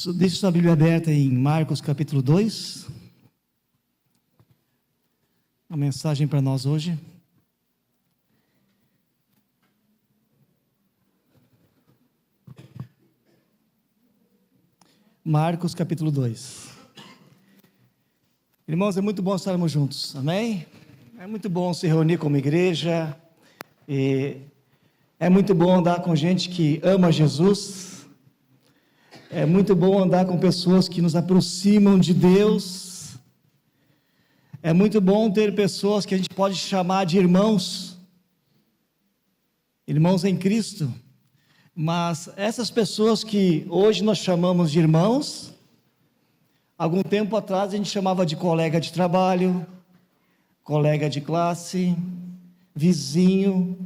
Deixe sua Bíblia aberta em Marcos capítulo 2. Uma mensagem para nós hoje. Marcos capítulo 2. Irmãos, é muito bom estarmos juntos, amém? É muito bom se reunir como igreja, e é muito bom andar com gente que ama Jesus. É muito bom andar com pessoas que nos aproximam de Deus. É muito bom ter pessoas que a gente pode chamar de irmãos em Cristo. Mas essas pessoas que hoje nós chamamos de irmãos, algum tempo atrás a gente chamava de colega de trabalho, colega de classe, vizinho.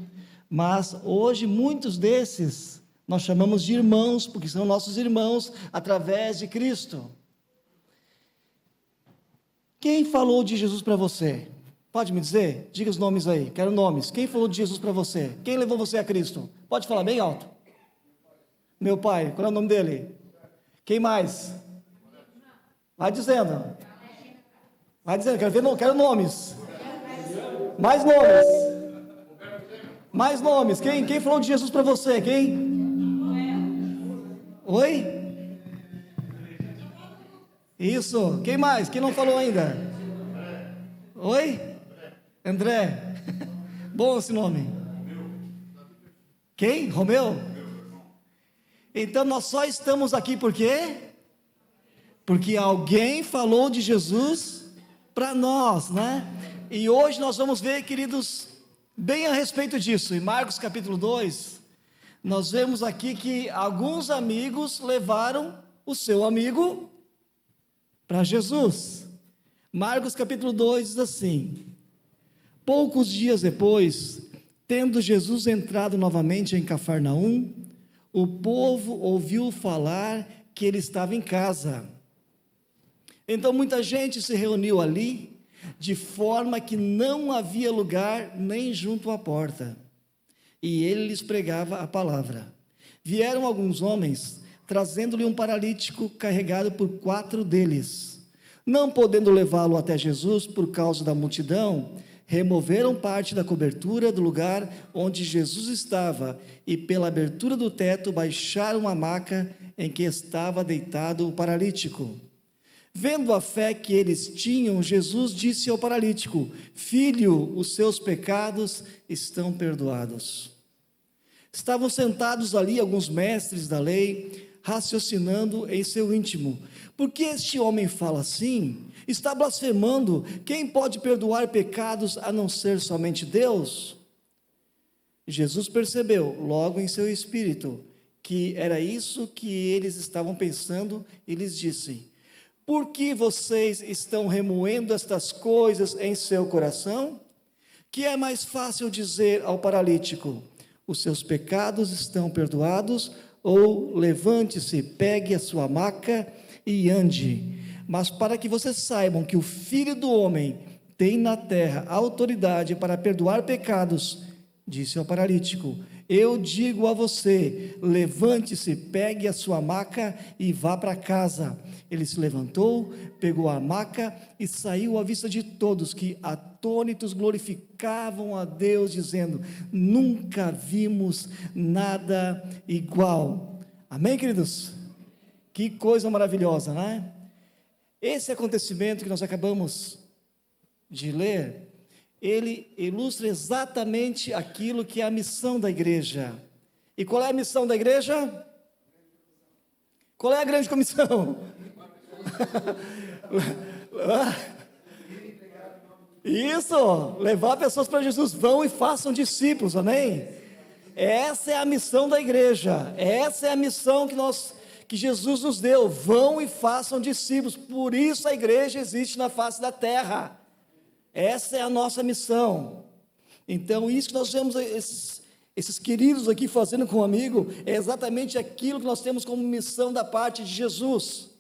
Mas hoje muitos desses nós chamamos de irmãos, porque são nossos irmãos através de Cristo. Quem falou de Jesus para você? Pode me dizer? Diga os nomes aí, quero nomes. Quem falou de Jesus para você? Quem levou você a Cristo? Pode falar bem alto. Meu pai, qual é o nome dele? Quem mais? Vai dizendo. Vai dizendo, quero nomes. Mais nomes. Mais nomes. Quem falou de Jesus para você? Quem? Oi? Isso. Quem mais? Quem não falou ainda? Oi? André. Bom esse nome. Quem? Romeu? Então nós só estamos aqui por quê? Porque alguém falou de Jesus para nós, né? E hoje nós vamos ver, queridos, bem a respeito disso. Em Marcos capítulo 2, nós vemos aqui que alguns amigos levaram o seu amigo para Jesus. Marcos capítulo 2 diz assim: poucos dias depois, tendo Jesus entrado novamente em Cafarnaum, o povo ouviu falar que ele estava em casa. Então muita gente se reuniu ali, de forma que não havia lugar nem junto à porta. E ele lhes pregava a palavra. Vieram alguns homens, trazendo-lhe um paralítico carregado por 4 deles. Não podendo levá-lo até Jesus por causa da multidão, removeram parte da cobertura do lugar onde Jesus estava e pela abertura do teto baixaram a maca em que estava deitado o paralítico. Vendo a fé que eles tinham, Jesus disse ao paralítico: filho, os seus pecados estão perdoados. Estavam sentados ali alguns mestres da lei, raciocinando em seu íntimo: por que este homem fala assim? Está blasfemando. Quem pode perdoar pecados a não ser somente Deus? Jesus percebeu logo em seu espírito que era isso que eles estavam pensando e lhes disse: por que vocês estão remoendo estas coisas em seu coração? Que é mais fácil dizer ao paralítico: os seus pecados estão perdoados, ou levante-se, pegue a sua maca e ande. Mas para que vocês saibam que o Filho do Homem tem na terra autoridade para perdoar pecados, disse ao paralítico: eu digo a você, levante-se, pegue a sua maca e vá para casa. Ele se levantou, pegou a maca e saiu à vista de todos, que atônitos glorificavam a Deus, dizendo: nunca vimos nada igual. Amém, queridos? Que coisa maravilhosa, né? Esse acontecimento que nós acabamos de ler, ele ilustra exatamente aquilo que é a missão da igreja. E qual é a missão da igreja? Qual é a grande comissão? Isso, levar pessoas para Jesus. Vão e façam discípulos, amém? Essa é a missão da igreja. Essa é a missão que Jesus nos deu. Vão e façam discípulos. Por isso a igreja existe na face da terra. Essa é a nossa missão. Então isso que nós vemos esses queridos aqui fazendo com o amigo, é exatamente aquilo que nós temos como missão da parte de Jesus.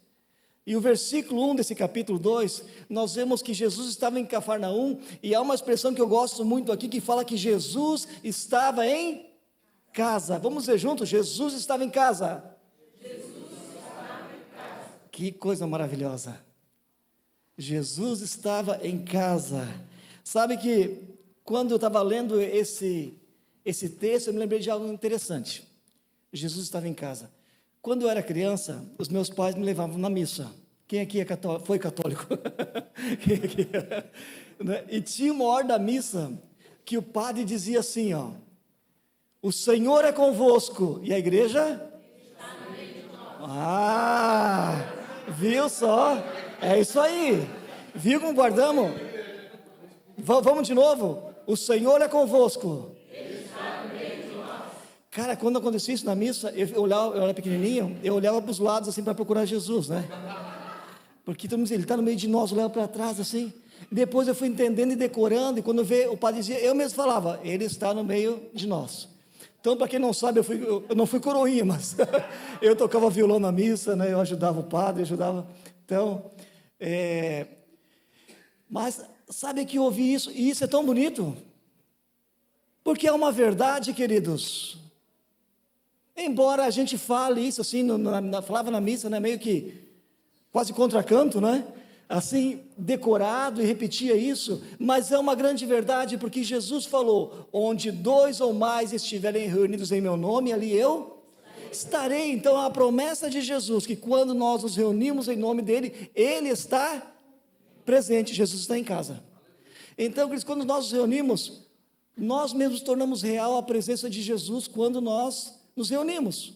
E o versículo 1 desse capítulo 2, nós vemos que Jesus estava em Cafarnaum, e há uma expressão que eu gosto muito aqui, que fala que Jesus estava em casa. Vamos ver juntos? Jesus estava em casa. Que coisa maravilhosa. Jesus estava em casa. Sabe que quando eu estava lendo esse texto, eu me lembrei de algo interessante. Jesus estava em casa. Quando eu era criança, os meus pais me levavam na missa. Quem aqui foi católico? Quem aqui? Né? E tinha uma hora da missa que o padre dizia assim, ó: o Senhor é convosco. E a igreja? Ah, viu só? É isso aí. Viu como guardamos? Vamos de novo? O Senhor é convosco. Cara, quando acontecia isso na missa, eu era pequenininho, eu olhava para os lados assim para procurar Jesus, né? Porque todo mundo dizia, ele está no meio de nós, eu olhava para trás assim. Depois eu fui entendendo e decorando, e quando o padre dizia, eu mesmo falava, ele está no meio de nós. Então, para quem não sabe, eu não fui coroinha, mas eu tocava violão na missa, né? Eu ajudava o padre, ajudava. Então, mas sabe que eu ouvi isso, e isso é tão bonito, porque é uma verdade, queridos. Embora a gente fale isso assim, falava na missa, né? Meio que quase contracanto, né? Assim, decorado e repetia isso, mas é uma grande verdade, porque Jesus falou, onde 2 ou mais estiverem reunidos em meu nome, ali eu estarei. Então, a promessa de Jesus, que quando nós nos reunimos em nome dele, ele está presente, Jesus está em casa. Então, quando nós nos reunimos, nós mesmos tornamos real a presença de Jesus quando nós nos reunimos.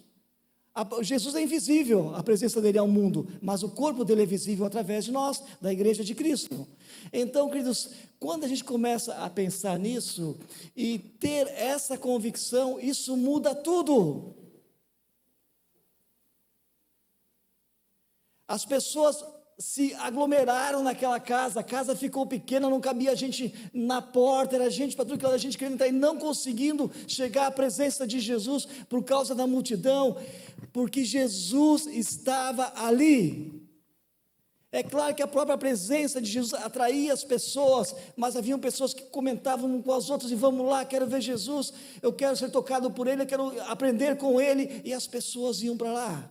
Jesus é invisível, a presença dele ao mundo, mas o corpo dele é visível através de nós, da igreja de Cristo. Então, queridos, quando a gente começa a pensar nisso e ter essa convicção, isso muda tudo. As pessoas se aglomeraram naquela casa, a casa ficou pequena, não cabia gente na porta, era gente para tudo que era gente querendo entrar e não conseguindo chegar à presença de Jesus por causa da multidão, porque Jesus estava ali. É claro que a própria presença de Jesus atraía as pessoas, mas haviam pessoas que comentavam um com as outras, e vamos lá, quero ver Jesus, eu quero ser tocado por Ele, eu quero aprender com Ele, e as pessoas iam para lá.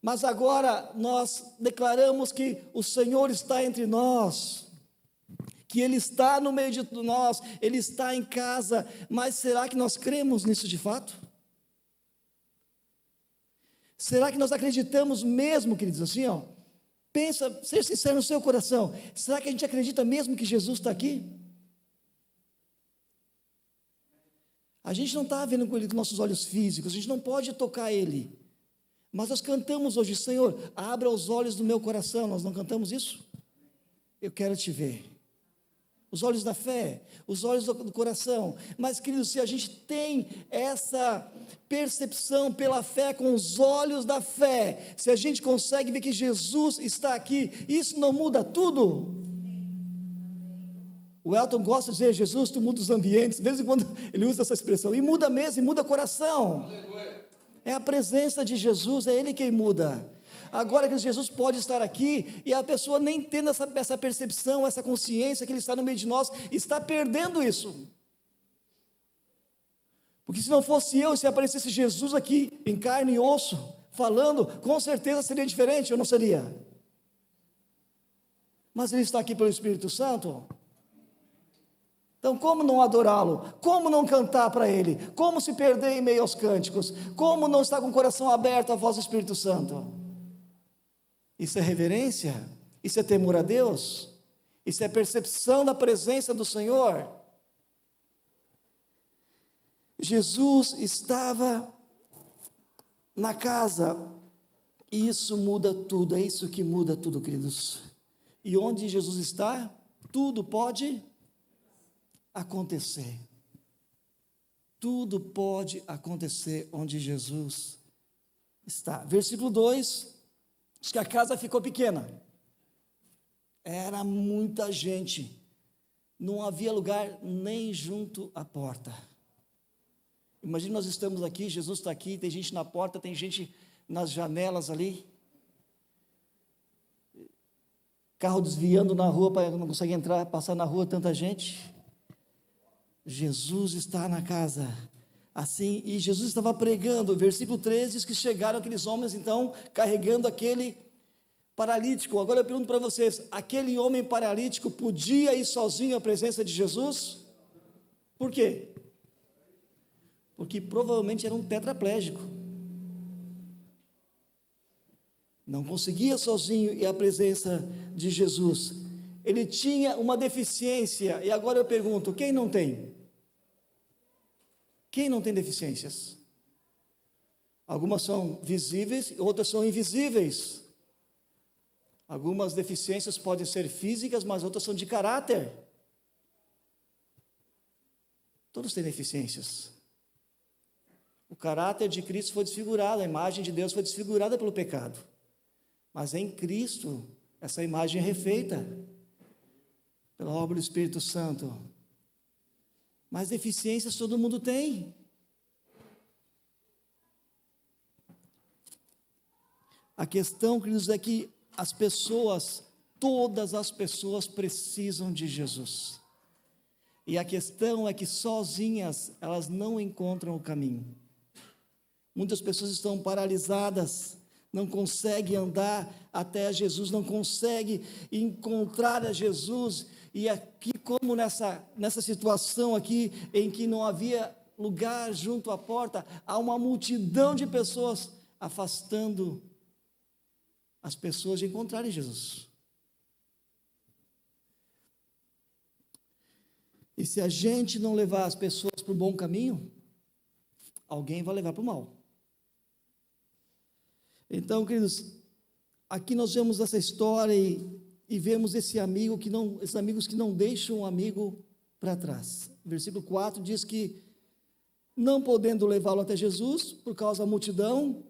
Mas agora nós declaramos que o Senhor está entre nós, que Ele está no meio de nós, Ele está em casa, mas será que nós cremos nisso de fato? Será que nós acreditamos mesmo, queridos, assim, ó? Pensa, seja sincero no seu coração, será que a gente acredita mesmo que Jesus está aqui? A gente não está vendo com Ele com nossos olhos físicos, a gente não pode tocar Ele. Mas nós cantamos hoje, Senhor, abra os olhos do meu coração, nós não cantamos isso? Eu quero te ver. Os olhos da fé, os olhos do coração. Mas, queridos, se a gente tem essa percepção pela fé, com os olhos da fé, se a gente consegue ver que Jesus está aqui, isso não muda tudo? O Elton gosta de dizer, Jesus, tu muda os ambientes, de vez em quando ele usa essa expressão, e muda mesmo, e muda o coração. É a presença de Jesus, é Ele quem muda. Agora que Jesus pode estar aqui, e a pessoa nem tendo essa percepção, essa consciência que Ele está no meio de nós, está perdendo isso. Porque se não fosse eu, se aparecesse Jesus aqui, em carne e osso, falando, com certeza seria diferente, ou não seria? Mas Ele está aqui pelo Espírito Santo. Então, como não adorá-lo? Como não cantar para Ele? Como se perder em meio aos cânticos? Como não estar com o coração aberto à voz do Espírito Santo? Isso é reverência? Isso é temor a Deus? Isso é percepção da presença do Senhor? Jesus estava na casa, e isso muda tudo, é isso que muda tudo, queridos. E onde Jesus está, tudo pode acontecer. Tudo pode acontecer onde Jesus está. Versículo 2, diz que a casa ficou pequena. Era muita gente. Não havia lugar nem junto à porta. Imagina, nós estamos aqui, Jesus está aqui, tem gente na porta, tem gente nas janelas ali. Carro desviando na rua, não consegue entrar, passar na rua, tanta gente. Jesus está na casa, Assim, e Jesus estava pregando, versículo 13 diz que chegaram aqueles homens, então, carregando aquele paralítico. Agora eu pergunto para vocês, aquele homem paralítico podia ir sozinho à presença de Jesus? Por quê? Porque provavelmente era um tetraplégico. Não conseguia sozinho ir à presença de Jesus. Ele tinha uma deficiência, e agora eu pergunto, quem não tem? Quem não tem deficiências? Algumas são visíveis, outras são invisíveis. Algumas deficiências podem ser físicas, mas outras são de caráter. Todos têm deficiências. O caráter de Cristo foi desfigurado, a imagem de Deus foi desfigurada pelo pecado. Mas em Cristo, essa imagem é refeita pela obra do Espírito Santo. Mas deficiências todo mundo tem. A questão, queridos, é que as pessoas, todas as pessoas precisam de Jesus. E a questão é que sozinhas elas não encontram o caminho. Muitas pessoas estão paralisadas, não conseguem andar até Jesus, não conseguem encontrar a Jesus. E aqui, como nessa situação aqui, em que não havia lugar junto à porta, há uma multidão de pessoas afastando as pessoas de encontrarem Jesus. E se a gente não levar as pessoas para o bom caminho, alguém vai levar para o mal. Então, queridos, aqui nós vemos essa história e vemos esses amigos que não deixam o amigo para trás. Versículo 4 diz que, não podendo levá-lo até Jesus, por causa da multidão,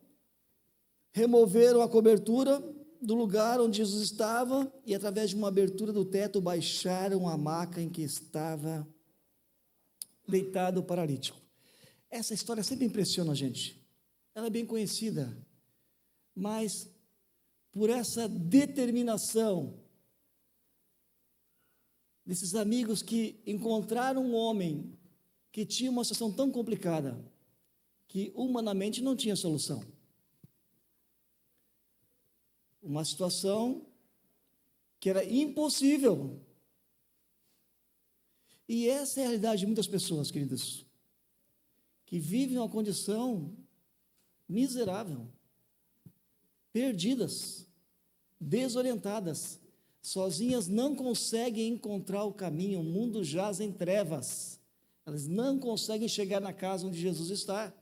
removeram a cobertura do lugar onde Jesus estava e, através de uma abertura do teto, baixaram a maca em que estava deitado o paralítico. Essa história sempre impressiona a gente. Ela é bem conhecida, mas por essa determinação desses amigos que encontraram um homem que tinha uma situação tão complicada que humanamente não tinha solução. Uma situação que era impossível. E essa é a realidade de muitas pessoas, queridos, que vivem uma condição miserável, perdidas, desorientadas, sozinhas não conseguem encontrar o caminho, o mundo jaz em trevas, elas não conseguem chegar na casa onde Jesus está.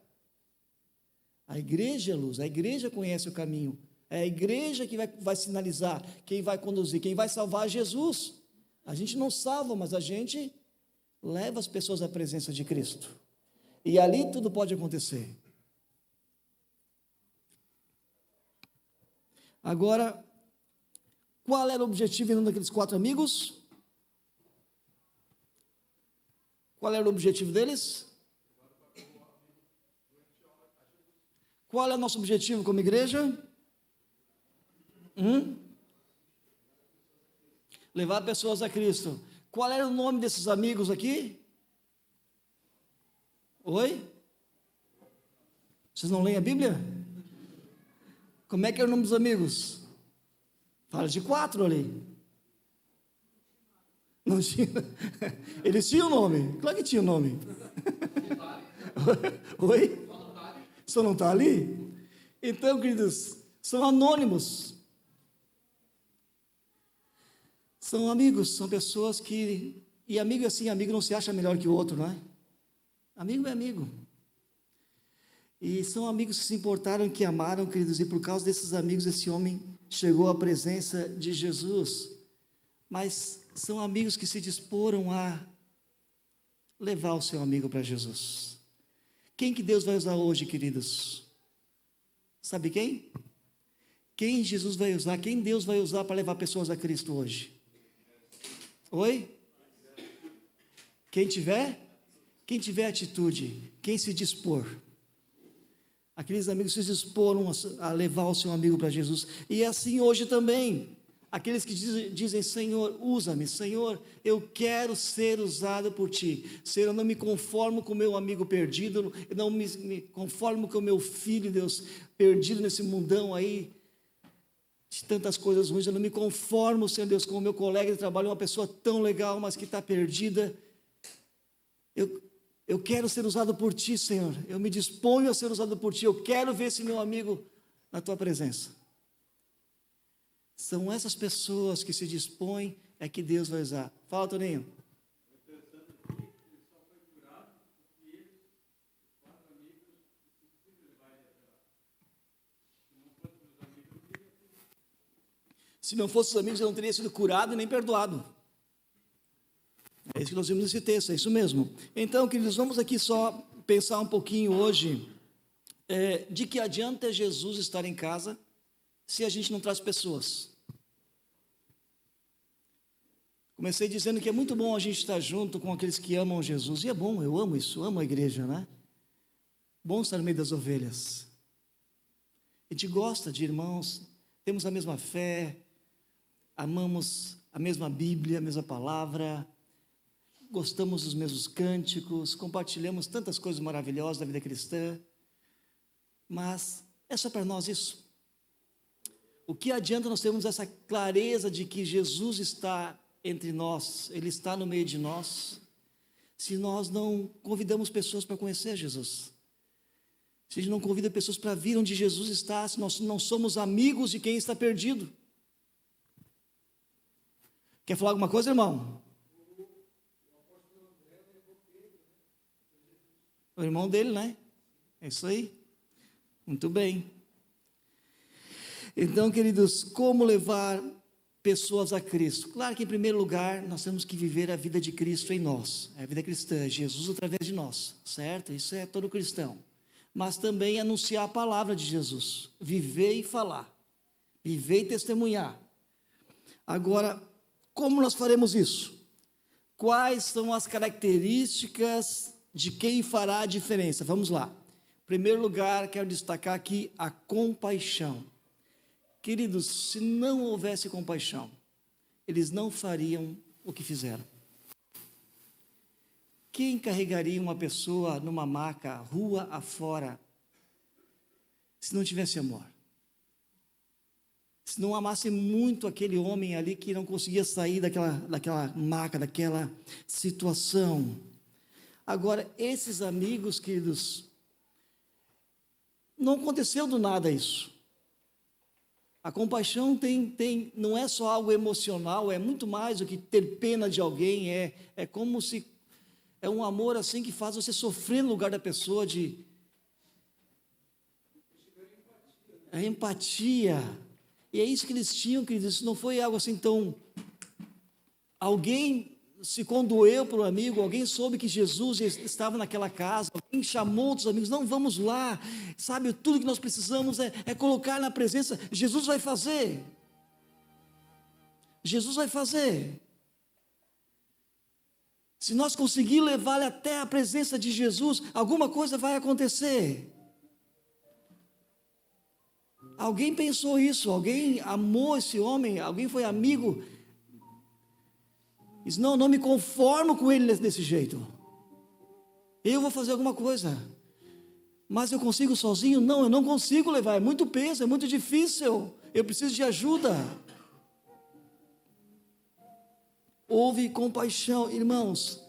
A igreja é luz, a igreja conhece o caminho, é a igreja que vai sinalizar, quem vai conduzir, quem vai salvar é Jesus. A gente não salva, mas a gente leva as pessoas à presença de Cristo, e ali tudo pode acontecer. Agora, qual era o objetivo em um daqueles 4 amigos? Qual era o objetivo deles? Qual é o nosso objetivo como igreja? Levar pessoas a Cristo. Qual era o nome desses amigos aqui? Oi? Vocês não leem a Bíblia? Como é que era o nome dos amigos? Fala de 4 ali. Não tinha. Eles tinham nome? Claro que tinha nome. Oi? Só não está ali? Então, queridos, são anônimos. São amigos, são pessoas que... E amigo é assim, amigo não se acha melhor que o outro, não é? Amigo é amigo. E são amigos que se importaram, que amaram, queridos, e por causa desses amigos, esse homem chegou à presença de Jesus. Mas são amigos que se disporam a levar o seu amigo para Jesus. Quem que Deus vai usar hoje, queridos? Sabe quem? Quem Jesus vai usar? Quem Deus vai usar para levar pessoas a Cristo hoje? Oi? Quem tiver atitude, quem se dispor. Aqueles amigos se disporam a levar o seu amigo para Jesus. E é assim hoje também. aqueles que dizem: Senhor, usa-me, Senhor, eu quero ser usado por Ti, Senhor, eu não me conformo com o meu amigo perdido, eu não me conformo com o meu filho, Deus, perdido nesse mundão aí, de tantas coisas ruins, eu não me conformo, Senhor Deus, com o meu colega de trabalho, uma pessoa tão legal, mas que está perdida. Eu quero ser usado por Ti, Senhor, eu me disponho a ser usado por Ti, eu quero ver esse meu amigo na Tua presença. São essas pessoas que se dispõem, é que Deus vai usar. Fala, Toninho. Se não fosse os amigos, eu não teria sido curado e nem perdoado. É isso que nós vimos nesse texto, é isso mesmo. Então, queridos, vamos aqui só pensar um pouquinho hoje, de que adianta Jesus estar em casa, se a gente não traz pessoas. Comecei dizendo que é muito bom a gente estar junto com aqueles que amam Jesus, e é bom, eu amo isso, amo a igreja, né? Bom estar no meio das ovelhas. A gente gosta de irmãos, temos a mesma fé, amamos a mesma Bíblia, a mesma palavra, gostamos dos mesmos cânticos, compartilhamos tantas coisas maravilhosas da vida cristã, mas é só para nós isso? O que adianta nós termos essa clareza de que Jesus está entre nós, Ele está no meio de nós, se nós não convidamos pessoas para conhecer Jesus? Se a gente não convida pessoas para vir onde Jesus está, se nós não somos amigos de quem está perdido? Quer falar alguma coisa, irmão? O irmão dele, né? É isso aí. Muito bem. Então, queridos, como levar pessoas a Cristo? Claro que, em primeiro lugar, nós temos que viver a vida de Cristo em nós, a vida cristã, Jesus através de nós, certo? Isso é todo cristão. Mas também anunciar a palavra de Jesus, viver e falar, viver e testemunhar. Agora, como nós faremos isso? Quais são as características de quem fará a diferença? Vamos lá. Em primeiro lugar, quero destacar aqui a compaixão. Queridos, se não houvesse compaixão, eles não fariam o que fizeram. Quem carregaria uma pessoa numa maca, rua afora, se não tivesse amor? Se não amasse muito aquele homem ali que não conseguia sair daquela maca, daquela situação. Agora, esses amigos, queridos, não aconteceu do nada isso. A compaixão não é só algo emocional, é muito mais do que ter pena de alguém, é como se, é um amor assim que faz você sofrer no lugar da pessoa, a empatia, e é isso que eles tinham, queridos, isso não foi algo assim tão, alguém se condoeu para o amigo, alguém soube que Jesus estava naquela casa, alguém chamou outros amigos, não, vamos lá, sabe, tudo que nós precisamos é colocar na presença, Jesus vai fazer, se nós conseguir levar ele até a presença de Jesus, alguma coisa vai acontecer. Alguém pensou isso, alguém amou esse homem, alguém foi amigo, diz: não me conformo com ele desse jeito, eu vou fazer alguma coisa, mas eu consigo sozinho? Não, eu não consigo levar, é muito peso, é muito difícil, eu preciso de ajuda. Houve compaixão, irmãos,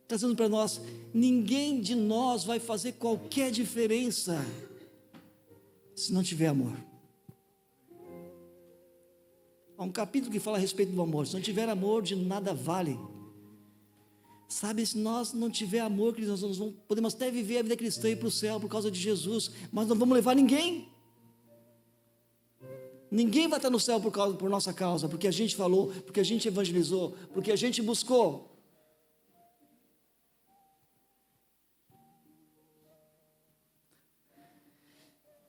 trazendo para nós, ninguém de nós vai fazer qualquer diferença, se não tiver amor. Há um capítulo que fala a respeito do amor. Se não tiver amor, de nada vale. Sabe, se nós não tiver amor, nós podemos até viver a vida cristã e ir para o céu por causa de Jesus, mas não vamos levar ninguém. Ninguém vai estar no céu por nossa causa, porque a gente falou, porque a gente evangelizou, porque a gente buscou.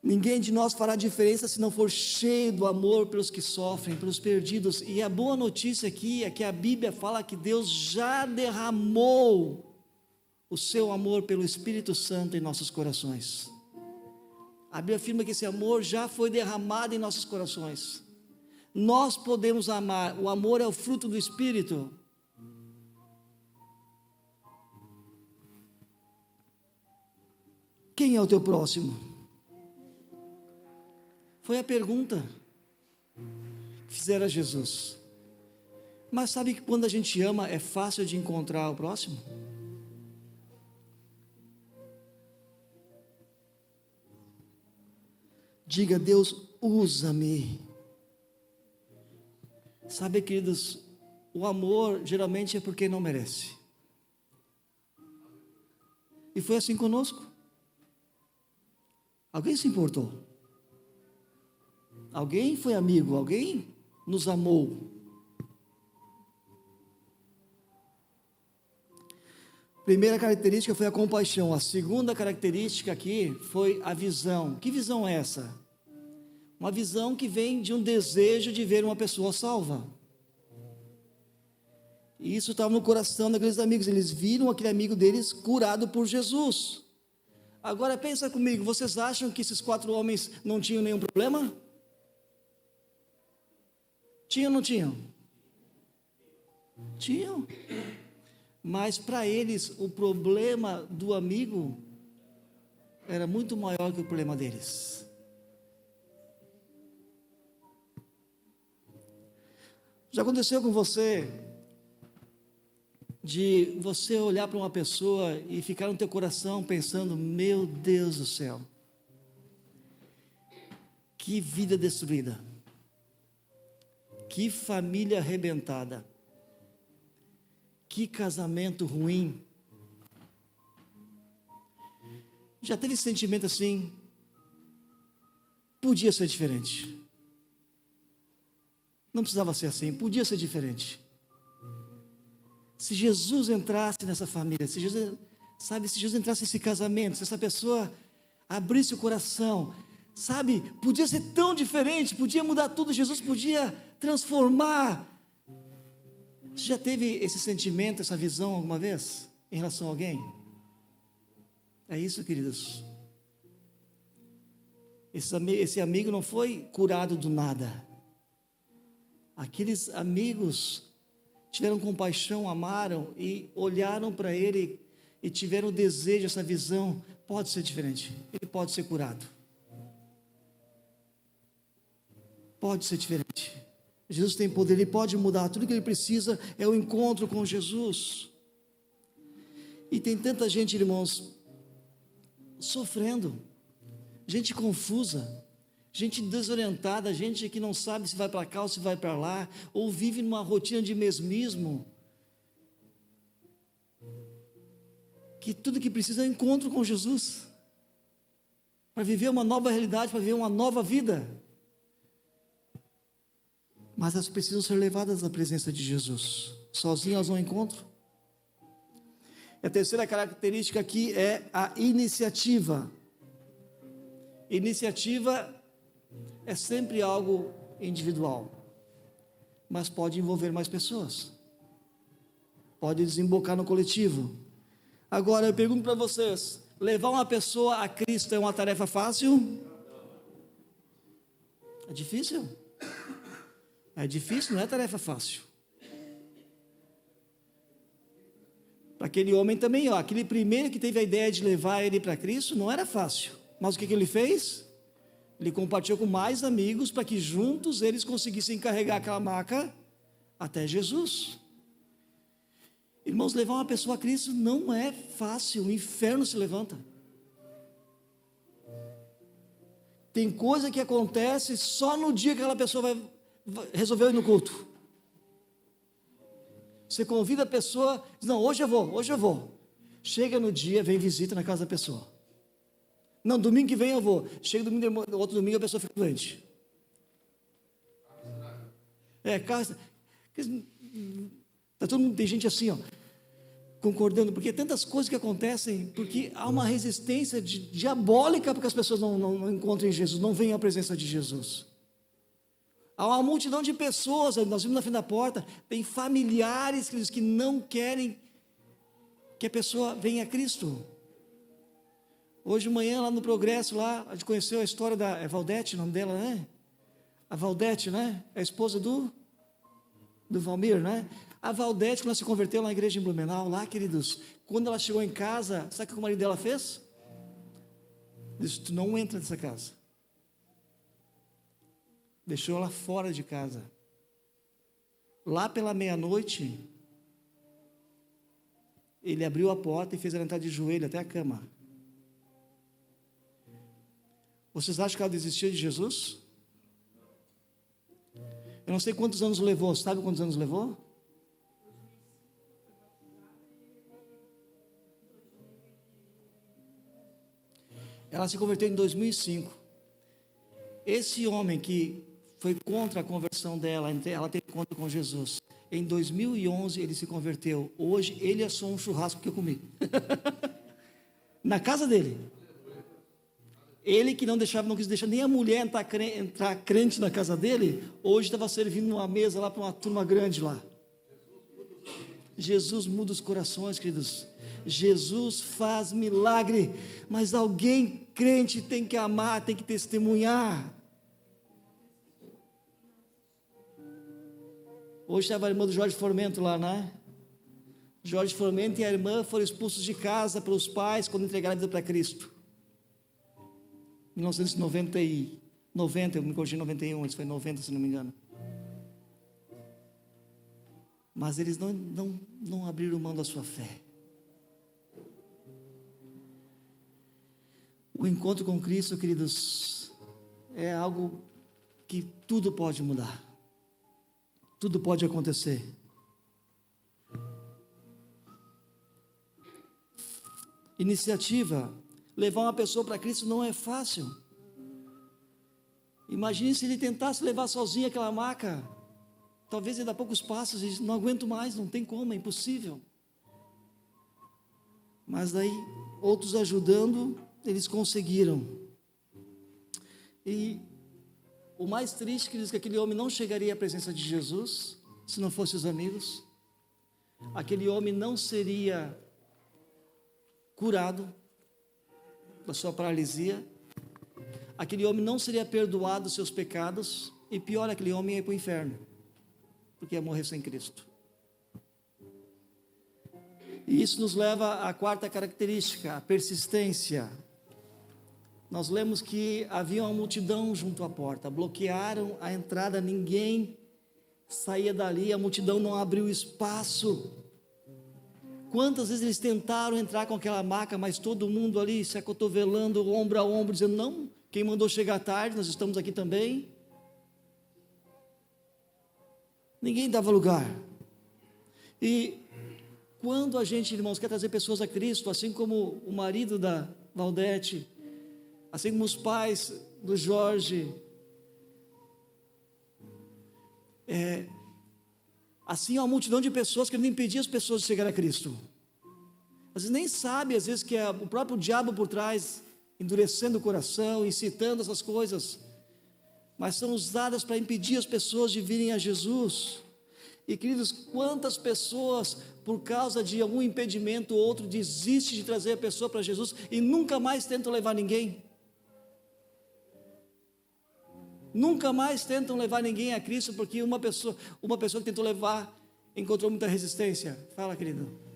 Ninguém de nós fará diferença se não for cheio do amor pelos que sofrem, pelos perdidos. E a boa notícia aqui é que a Bíblia fala que Deus já derramou o seu amor pelo Espírito Santo em nossos corações. A Bíblia afirma que esse amor já foi derramado em nossos corações. nós podemos amar. O amor é o fruto do Espírito. Quem é o teu próximo? Foi a pergunta que fizeram a Jesus. Mas sabe que quando a gente ama, é fácil de encontrar o próximo? Diga: Deus, usa-me. Sabe, queridos, o amor geralmente é por quem não merece. E foi assim conosco. Alguém se importou? Alguém foi amigo? Alguém nos amou? Primeira característica foi a compaixão. A segunda característica aqui foi a visão. Que visão é essa? Uma visão que vem de um desejo de ver uma pessoa salva. E isso estava no coração daqueles amigos. Eles viram aquele amigo deles curado por Jesus. Agora pensa comigo, vocês acham que esses 4 homens não tinham nenhum problema? Tinham ou não tinham? Tinham. Mas para eles o problema do amigo era muito maior que o problema deles. Já aconteceu com você de você olhar para uma pessoa e ficar no teu coração pensando: meu Deus do céu, que vida destruída, que família arrebentada, que casamento ruim. Já teve esse sentimento assim? Podia ser diferente. Não precisava ser assim, podia ser diferente. Se Jesus entrasse nessa família, se Jesus entrasse nesse casamento, se essa pessoa abrisse o coração, sabe, podia ser tão diferente, podia mudar tudo, Jesus podia transformar. Você já teve esse sentimento, essa visão alguma vez, em relação a alguém? É isso, queridos. Esse amigo não foi curado do nada. Aqueles amigos tiveram compaixão, amaram e olharam para ele e tiveram o desejo, essa visão. Pode ser diferente, ele pode ser curado. Pode ser diferente. Jesus tem poder, ele pode mudar. Tudo que ele precisa é o encontro com Jesus. E tem tanta gente, irmãos, sofrendo, gente confusa, gente desorientada, gente que não sabe se vai para cá ou se vai para lá, ou vive numa rotina de mesmismo, que tudo que precisa é um encontro com Jesus, para viver uma nova realidade, para viver uma nova vida. Mas elas precisam ser levadas à presença de Jesus. Sozinhas elas não encontram. A terceira característica aqui é a iniciativa. Iniciativa é sempre algo individual, mas pode envolver mais pessoas, pode desembocar no coletivo. Agora eu pergunto para vocês: levar uma pessoa a Cristo é uma tarefa fácil? É difícil? É difícil, não é tarefa fácil. Para aquele homem também, aquele primeiro que teve a ideia de levar ele para Cristo, não era fácil. Mas o que ele fez? Ele compartilhou com mais amigos para que juntos eles conseguissem carregar aquela maca até Jesus. Irmãos, levar uma pessoa a Cristo não é fácil, o inferno se levanta. Tem coisa que acontece só no dia que aquela pessoa vai resolver ir no culto. Você convida a pessoa, diz: não, hoje eu vou. Chega no dia, vem visita na casa da pessoa. Não, domingo que vem eu vou. Chega domingo, outro domingo a pessoa fica doente. Todo mundo, tem gente assim, concordando, porque tantas coisas que acontecem, porque há uma resistência diabólica para que as pessoas não encontrem Jesus, não venham à presença de Jesus. Há uma multidão de pessoas, nós vimos na frente da porta, tem familiares que não querem que a pessoa venha a Cristo. Hoje de manhã, lá no Progresso, lá, a gente conheceu a história da Valdete, o nome dela, né? A Valdete, né? É a esposa do Valmir, né? A Valdete, quando ela se converteu lá na igreja em Blumenau, lá, queridos, quando ela chegou em casa, sabe o que o marido dela fez? Disse: tu não entra nessa casa. Deixou ela fora de casa. Lá pela meia-noite, ele abriu a porta e fez ela entrar de joelho até a cama. Vocês acham que ela desistiu de Jesus? Eu não sei quantos anos levou. Sabe quantos anos levou? Ela se converteu em 2005. Esse homem que foi contra a conversão dela, ela teve encontro com Jesus. Em 2011 ele se converteu. Hoje ele assou um churrasco que eu comi. Na casa dele. Ele que não quis deixar nem a mulher entrar crente na casa dele, hoje estava servindo uma mesa lá para uma turma grande lá. Jesus muda os corações, queridos. Jesus faz milagre, mas alguém crente tem que amar, tem que testemunhar. Hoje estava a irmã do Jorge Formento lá, né? Jorge Formento e a irmã foram expulsos de casa pelos pais quando entregaram a vida para Cristo. 1990, eu me corrigi em 91, isso foi em 90, se não me engano. Mas eles não abriram mão da sua fé. O encontro com Cristo, queridos, é algo que tudo pode mudar. Tudo pode acontecer. Iniciativa. Levar uma pessoa para Cristo não é fácil. Imagine se ele tentasse levar sozinho aquela maca. Talvez ele dá poucos passos e não aguento mais, não tem como, é impossível. Mas daí, outros ajudando, eles conseguiram. E o mais triste, queridos, é que aquele homem não chegaria à presença de Jesus, se não fossem os amigos. Aquele homem não seria curado da sua paralisia. Aquele homem não seria perdoado dos seus pecados. E pior, aquele homem ia ir para o inferno, porque ia morrer sem Cristo. E isso nos leva à quarta característica, a persistência. Nós lemos que havia uma multidão junto à porta, bloquearam a entrada, ninguém saía dali, a multidão não abriu espaço. Quantas vezes eles tentaram entrar com aquela maca, mas todo mundo ali se acotovelando, ombro a ombro, dizendo: não, quem mandou chegar tarde, nós estamos aqui também. Ninguém dava lugar. E quando a gente, irmãos, quer trazer pessoas a Cristo, assim como o marido da Valdete, assim como os pais do Jorge, assim há uma multidão de pessoas que não impedia as pessoas de chegar a Cristo. Às vezes nem sabe, às vezes que é o próprio diabo por trás, endurecendo o coração, incitando essas coisas, mas são usadas para impedir as pessoas de virem a Jesus. E queridos, quantas pessoas, por causa de algum impedimento ou outro, desistem de trazer a pessoa para Jesus e nunca mais tentam levar ninguém. Nunca mais tentam levar ninguém a Cristo, porque uma pessoa que tentou levar, encontrou muita resistência. Fala, querido.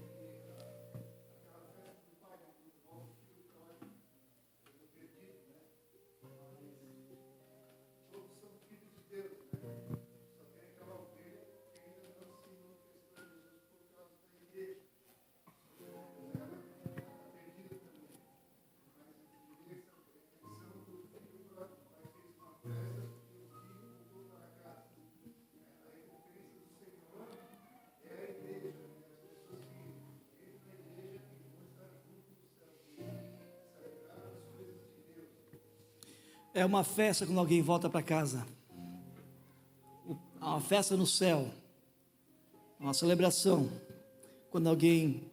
É uma festa quando alguém volta para casa. É uma festa no céu. É uma celebração quando alguém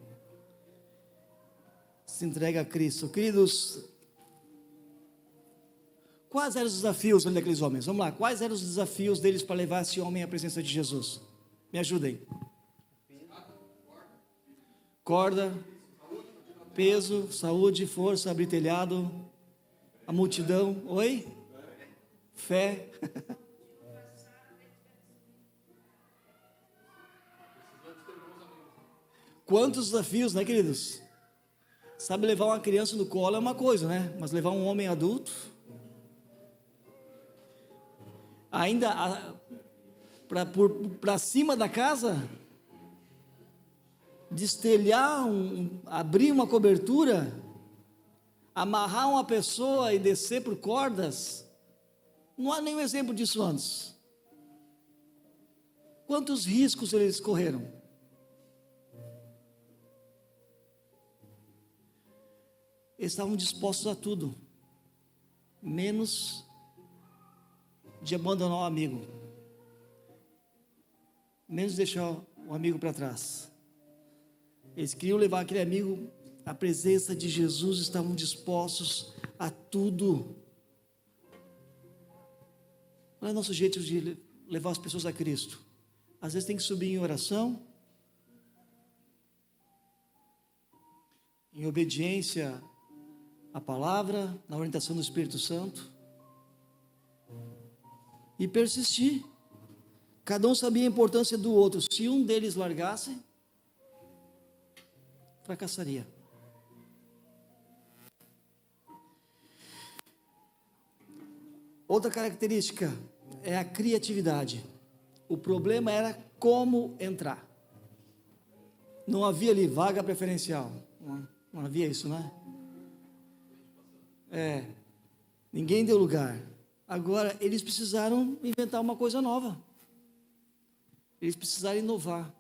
se entrega a Cristo. Queridos, quais eram os desafios daqueles homens? Vamos lá, quais eram os desafios deles para levar esse homem à presença de Jesus? Me ajudem. Corda, peso, saúde, força, abrir telhado, a multidão, oi? Fé. Quantos desafios, né, queridos? Sabe, levar uma criança no colo é uma coisa, né? Mas levar um homem adulto, ainda para cima da casa, destelhar, abrir uma cobertura, amarrar uma pessoa e descer por cordas, não há nenhum exemplo disso antes. Quantos riscos eles correram? Eles estavam dispostos a tudo, menos de abandonar o amigo, menos de deixar o amigo para trás. Eles queriam levar aquele amigo à presença de Jesus, estavam dispostos a tudo. Qual é o nosso jeito de levar as pessoas a Cristo? Às vezes tem que subir em oração, em obediência à palavra, na orientação do Espírito Santo, e persistir. Cada um sabia a importância do outro. Se um deles largasse, fracassaria. Outra característica é a criatividade. O problema era como entrar. Não havia ali vaga preferencial. Não havia isso, né? Ninguém deu lugar. Agora, eles precisaram inventar uma coisa nova. Eles precisaram inovar.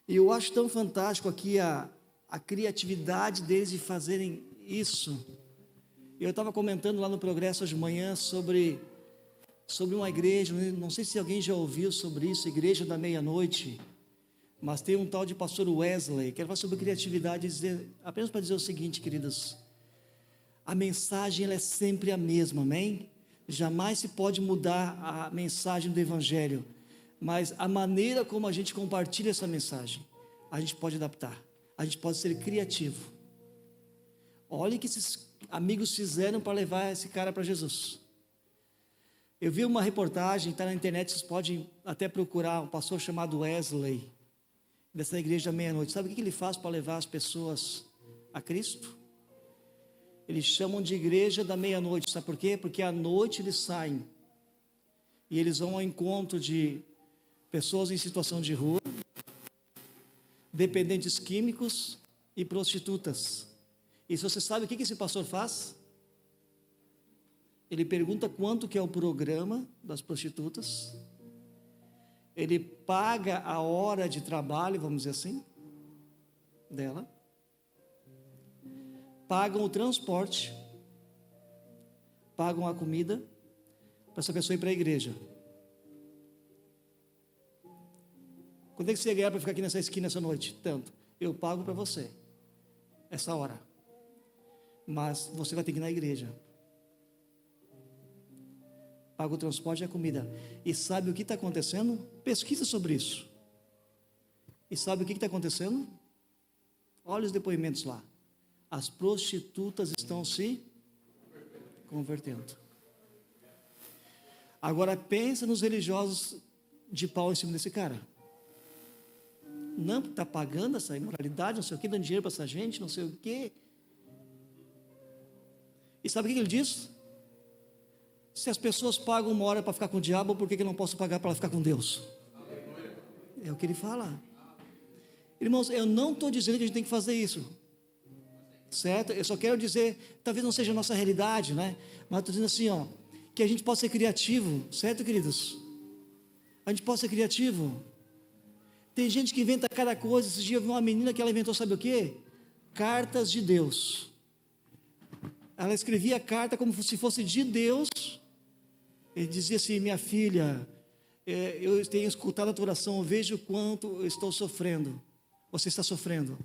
E eu acho tão fantástico aqui a criatividade deles de fazerem isso. Eu estava comentando lá no Progresso hoje de manhã sobre uma igreja, não sei se alguém já ouviu sobre isso, Igreja da Meia-Noite, mas tem um tal de pastor Wesley, que ele fala sobre criatividade, apenas para dizer o seguinte, queridos: a mensagem ela é sempre a mesma, amém? Jamais se pode mudar a mensagem do Evangelho, mas a maneira como a gente compartilha essa mensagem, a gente pode adaptar, a gente pode ser criativo. Olha o que esses amigos fizeram para levar esse cara para Jesus. Eu vi uma reportagem, está na internet, vocês podem até procurar, um pastor chamado Wesley, dessa Igreja da Meia-Noite. Sabe o que ele faz para levar as pessoas a Cristo? Eles chamam de Igreja da Meia-Noite. Sabe por quê? Porque à noite eles saem e eles vão ao encontro de pessoas em situação de rua, dependentes químicos e prostitutas. E se você sabe o que esse pastor faz? Ele pergunta quanto que é o programa das prostitutas, ele paga a hora de trabalho, vamos dizer assim, dela, pagam o transporte, pagam a comida, para essa pessoa ir para a igreja. Quando é que você ia ganhar para ficar aqui nessa esquina essa noite? Tanto. Eu pago para você, essa hora, mas você vai ter que ir na igreja. Paga o transporte e a comida. E sabe o que está acontecendo? Pesquisa sobre isso. E sabe o que está acontecendo? Olha os depoimentos lá. As prostitutas estão se convertendo. Agora pensa nos religiosos de pau em cima desse cara. Não, está pagando essa imoralidade, não sei o que, dando dinheiro para essa gente, não sei o que. E sabe o que ele diz? Se as pessoas pagam uma hora para ficar com o diabo, por que eu não posso pagar para ficar com Deus? É o que ele fala. Irmãos, eu não estou dizendo que a gente tem que fazer isso, certo? Eu só quero dizer, talvez não seja a nossa realidade, né? Mas estou dizendo assim, que a gente possa ser criativo, certo, queridos? A gente possa ser criativo. Tem gente que inventa cada coisa. Esse dia eu vi uma menina que ela inventou, sabe o quê? Cartas de Deus. Ela escrevia a carta como se fosse de Deus. Ele dizia assim: minha filha, eu tenho escutado a tua oração, eu vejo o quanto eu estou sofrendo, você está sofrendo,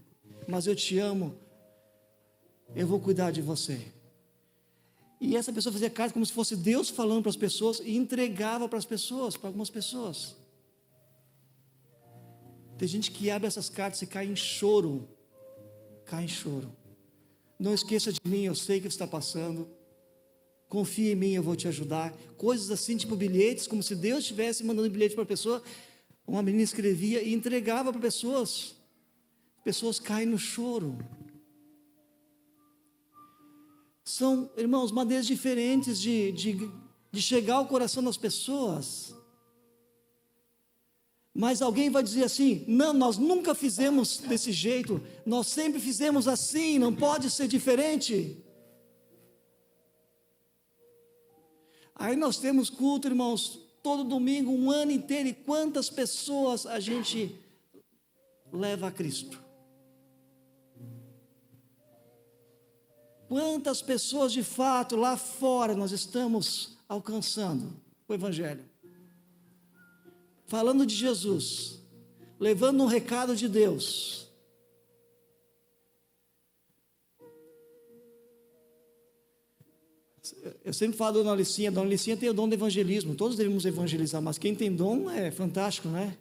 mas eu te amo, eu vou cuidar de você. E essa pessoa fazia carta como se fosse Deus falando para as pessoas e entregava para as pessoas, para algumas pessoas. Tem gente que abre essas cartas e cai em choro. Não esqueça de mim, eu sei o que você está passando. Confia em mim, eu vou te ajudar. Coisas assim, tipo bilhetes, como se Deus estivesse mandando bilhete para a pessoa. Uma menina escrevia e entregava para pessoas. pessoas caem no choro. São, irmãos, maneiras diferentes de chegar ao coração das pessoas. Mas alguém vai dizer assim: não, nós nunca fizemos desse jeito, nós sempre fizemos assim, não pode ser diferente. Aí nós temos culto, irmãos, todo domingo, um ano inteiro, e quantas pessoas a gente leva a Cristo? Quantas pessoas de fato lá fora nós estamos alcançando o Evangelho? Falando de Jesus, levando um recado de Deus. Eu sempre falo da Dona Licinha tem o dom do evangelismo, todos devemos evangelizar, mas quem tem dom é fantástico, né?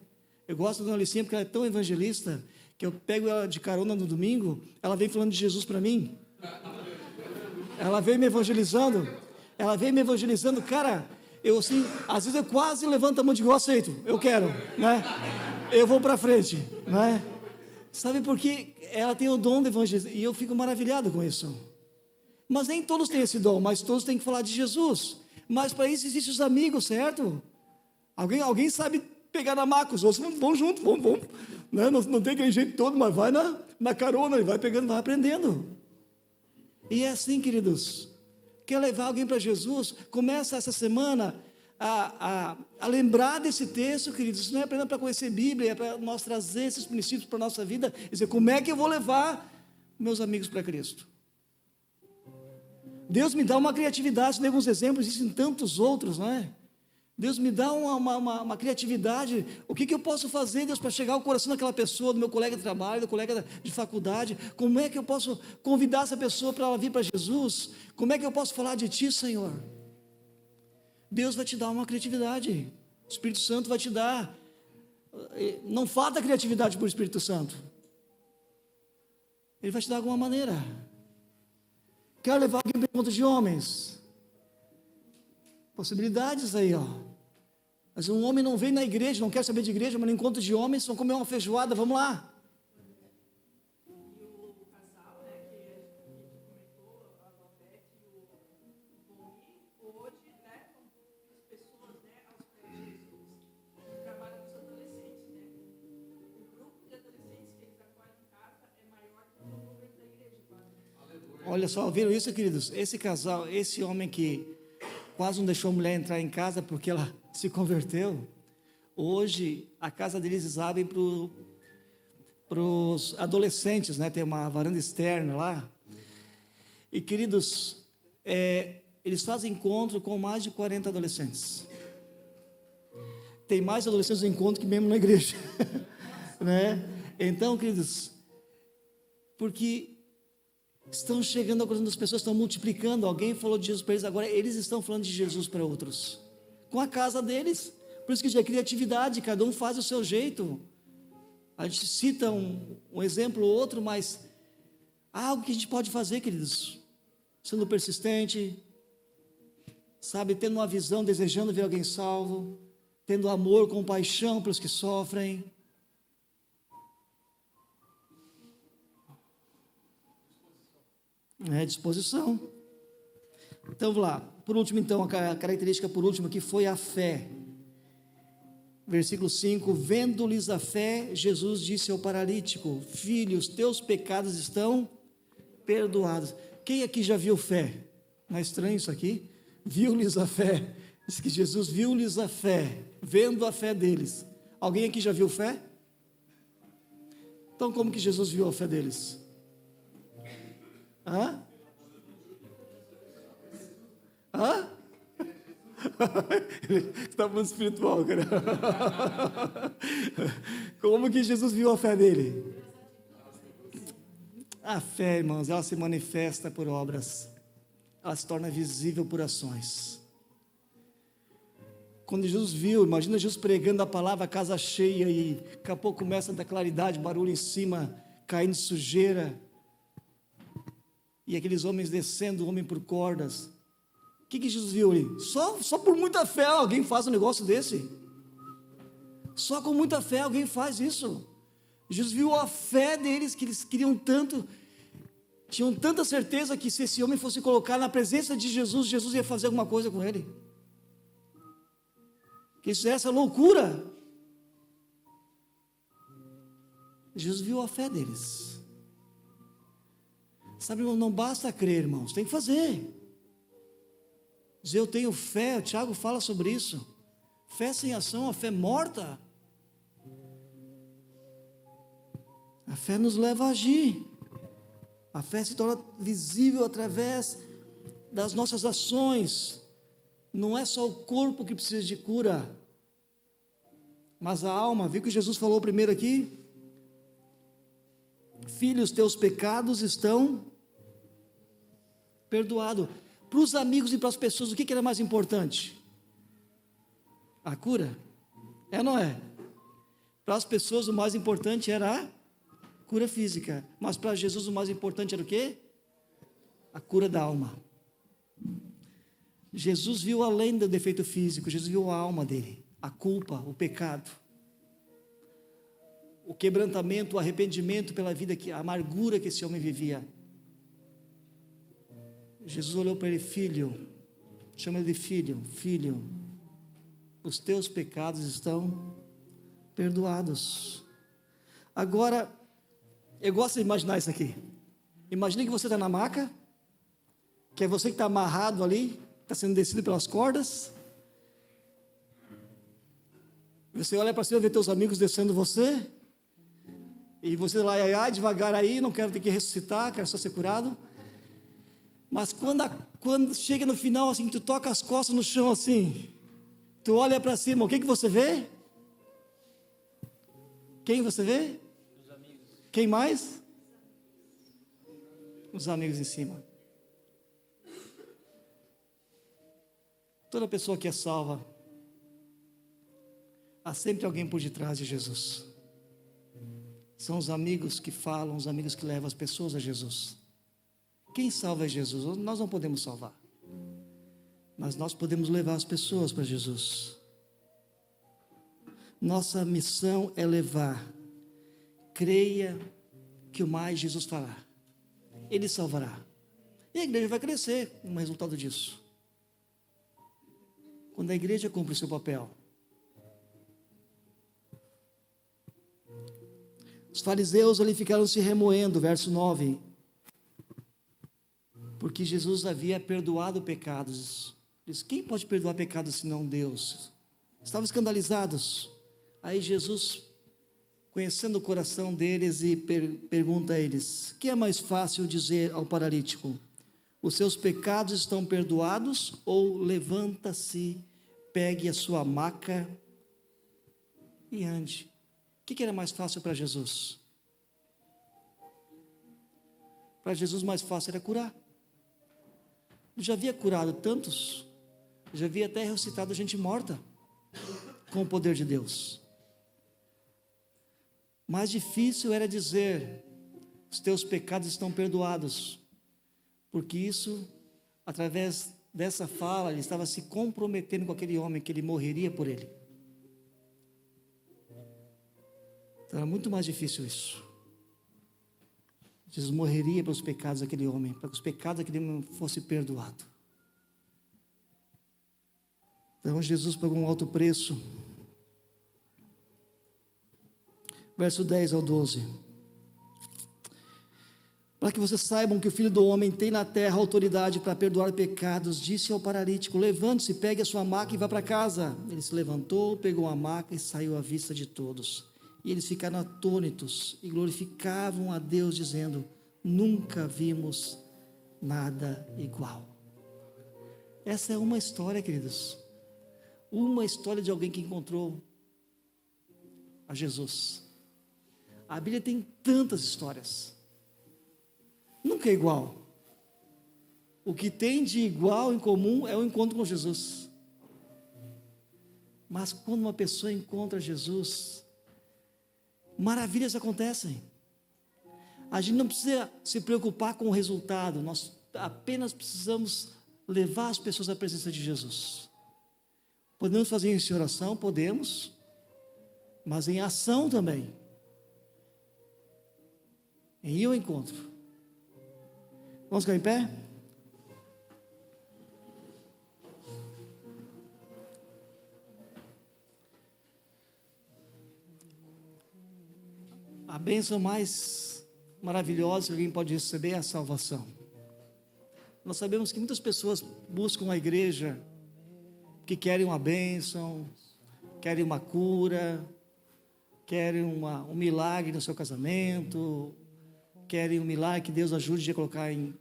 Eu gosto da Dona Licinha porque ela é tão evangelista, que eu pego ela de carona no domingo, ela vem falando de Jesus para mim. Ela veio me evangelizando, cara, eu assim, às vezes eu quase levanto a mão e digo: eu aceito, eu quero, né? Eu vou para frente, né? Sabe por quê? Ela tem o dom de evangelizar, e eu fico maravilhado com isso. Mas nem todos têm esse dom, mas todos têm que falar de Jesus. Mas para isso existem os amigos, certo? Alguém sabe pegar na maca, os outros vão junto, vão. Né? Não tem aquele jeito todo, mas vai na carona, e vai pegando, vai aprendendo. E é assim, queridos, quer levar alguém para Jesus, começa essa semana a lembrar desse texto, queridos. Isso não é apenas para conhecer a Bíblia, é para nós trazer esses princípios para a nossa vida, e dizer: como é que eu vou levar meus amigos para Cristo? Deus me dá uma criatividade, tem alguns exemplos, existem tantos outros, não é? Deus me dá uma criatividade. O que eu posso fazer, Deus, para chegar ao coração daquela pessoa, do meu colega de trabalho, do colega de faculdade? Como é que eu posso convidar essa pessoa para ela vir para Jesus? Como é que eu posso falar de Ti, Senhor? Deus vai te dar uma criatividade, o Espírito Santo vai te dar. Não falta criatividade para o Espírito Santo, Ele vai te dar alguma maneira. Quero levar alguém para o encontro de homens. Possibilidades aí, ó. Mas um homem não vem na igreja, não quer saber de igreja, mas no encontro de homens, vão comer uma feijoada, vamos lá. Olha só, viram isso, queridos? Esse casal, esse homem que quase não deixou a mulher entrar em casa porque ela se converteu, hoje a casa deles abre para os adolescentes, né? Tem uma varanda externa lá. E, queridos, eles fazem encontro com mais de 40 adolescentes. Tem mais adolescentes no encontro que mesmo na igreja. Né? Então, queridos, porque estão chegando ao coração das pessoas, estão multiplicando. Alguém falou de Jesus para eles, agora eles estão falando de Jesus para outros, com a casa deles. Por isso que já é criatividade, cada um faz o seu jeito. A gente cita um exemplo ou outro, mas há algo que a gente pode fazer, queridos, sendo persistente, sabe, tendo uma visão, desejando ver alguém salvo, tendo amor, compaixão pelos que sofrem. Disposição. Então vamos lá. Por último, então, a característica por último aqui foi a fé. Versículo 5: vendo-lhes a fé, Jesus disse ao paralítico: filho, os teus pecados estão perdoados. Quem aqui já viu fé? Não é estranho isso aqui? Viu-lhes a fé. Diz que Jesus viu-lhes a fé, vendo a fé deles. Alguém aqui já viu fé? Então como que Jesus viu a fé deles? Hã? Está muito espiritual, cara. Como que Jesus viu a fé dele? A fé, irmãos, ela se manifesta por obras, ela se torna visível por ações. Quando Jesus viu, imagina Jesus pregando a palavra, a casa cheia, e daqui a pouco começa a dar claridade, barulho em cima, caindo sujeira, e aqueles homens descendo, o homem por cordas. O que Jesus viu ali? Só por muita fé alguém faz um negócio desse. Só com muita fé alguém faz isso. Jesus viu a fé deles, que eles queriam tanto, tinham tanta certeza que se esse homem fosse colocar na presença de Jesus, Jesus ia fazer alguma coisa com ele. Que isso é essa loucura. Jesus viu a fé deles. Sabe, irmão, não basta crer, irmãos, tem que fazer. Dizer eu tenho fé, o Tiago fala sobre isso. Fé sem ação, a fé morta. A fé nos leva a agir. A fé se torna visível através das nossas ações. Não é só o corpo que precisa de cura, mas a alma. Viu que Jesus falou primeiro aqui? Filho, os teus pecados estão perdoados. Para os amigos e para as pessoas, o que era mais importante? A cura? É ou não é? Para as pessoas o mais importante era a cura física, mas para Jesus o mais importante era o quê? A cura da alma. Jesus viu além do defeito físico, Jesus viu a alma dele, a culpa, o pecado, o quebrantamento, o arrependimento pela vida, a amargura que esse homem vivia. Jesus olhou para ele, filho, chama ele de filho, filho, os teus pecados estão perdoados. Agora, eu gosto de imaginar isso aqui. Imagine que você está na maca, que é você que está amarrado ali, está sendo descido pelas cordas. Você olha para cima e vê teus amigos descendo você, e você lá, ai, devagar aí, não quero ter que ressuscitar, quero só ser curado. Mas quando chega no final, assim, tu toca as costas no chão assim, tu olha para cima, o que você vê? Quem você vê? Os amigos. Quem mais? Os amigos em cima. Toda pessoa que é salva, há sempre alguém por detrás de Jesus. São os amigos que falam, os amigos que levam as pessoas a Jesus. Quem salva é Jesus. Nós não podemos salvar, mas nós podemos levar as pessoas para Jesus. Nossa missão é levar. Creia que o mais Jesus fará. Ele salvará. E a igreja vai crescer como resultado disso. Quando a igreja cumpre o seu papel. Os fariseus ali ficaram se remoendo, verso 9. Porque Jesus havia perdoado pecados. Diz, quem pode perdoar pecados senão Deus? Estavam escandalizados. Aí Jesus, conhecendo o coração deles, e pergunta a eles: que é mais fácil dizer ao paralítico, os seus pecados estão perdoados? Ou levanta-se, pegue a sua maca e ande? O que era mais fácil para Jesus? Para Jesus mais fácil era curar. Ele já havia curado tantos, já havia até ressuscitado gente morta, com o poder de Deus. Mais difícil era dizer, os teus pecados estão perdoados, porque isso, através dessa fala, ele estava se comprometendo com aquele homem, que ele morreria por ele. Então era muito mais difícil isso. Jesus morreria pelos pecados daquele homem, para que os pecados daquele homem fossem perdoados. Então Jesus pagou um alto preço. Verso 10 ao 12. Para que vocês saibam que o Filho do Homem tem na terra autoridade para perdoar pecados, disse ao paralítico, levante-se, pegue a sua maca e vá para casa. Ele se levantou, pegou a maca e saiu à vista de todos. E eles ficaram atônitos e glorificavam a Deus, dizendo, nunca vimos nada igual. Essa é uma história, queridos. Uma história de alguém que encontrou a Jesus. A Bíblia tem tantas histórias. Nunca é igual. O que tem de igual em comum é o encontro com Jesus. Mas quando uma pessoa encontra Jesus, maravilhas acontecem. A gente não precisa se preocupar com o resultado, nós apenas precisamos levar as pessoas à presença de Jesus. Podemos fazer isso em oração? Podemos, mas em ação também. em ir ao encontro. Vamos ficar em pé? A bênção mais maravilhosa que alguém pode receber é a salvação. Nós sabemos que muitas pessoas buscam a igreja que querem uma bênção, querem uma cura, querem um milagre no seu casamento, querem um milagre que Deus ajude a colocar em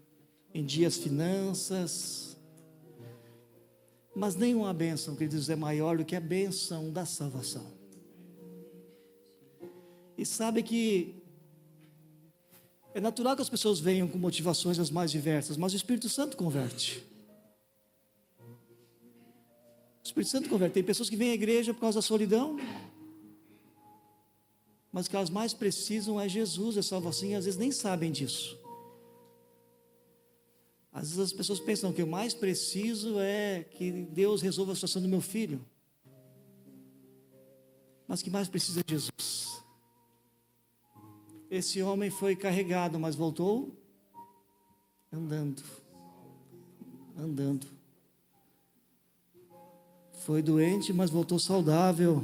dia as finanças. Mas nenhuma bênção, queridos, é maior do que a bênção da salvação. E sabe que é natural que as pessoas venham com motivações as mais diversas, mas o Espírito Santo converte. O Espírito Santo converte. Tem pessoas que vêm à igreja por causa da solidão, mas o que elas mais precisam é Jesus, é salvação, e às vezes nem sabem disso. Às vezes as pessoas pensam que o mais preciso é que Deus resolva a situação do meu filho, mas o que mais precisa é Jesus. Esse homem foi carregado, mas voltou andando. Foi doente, mas voltou saudável.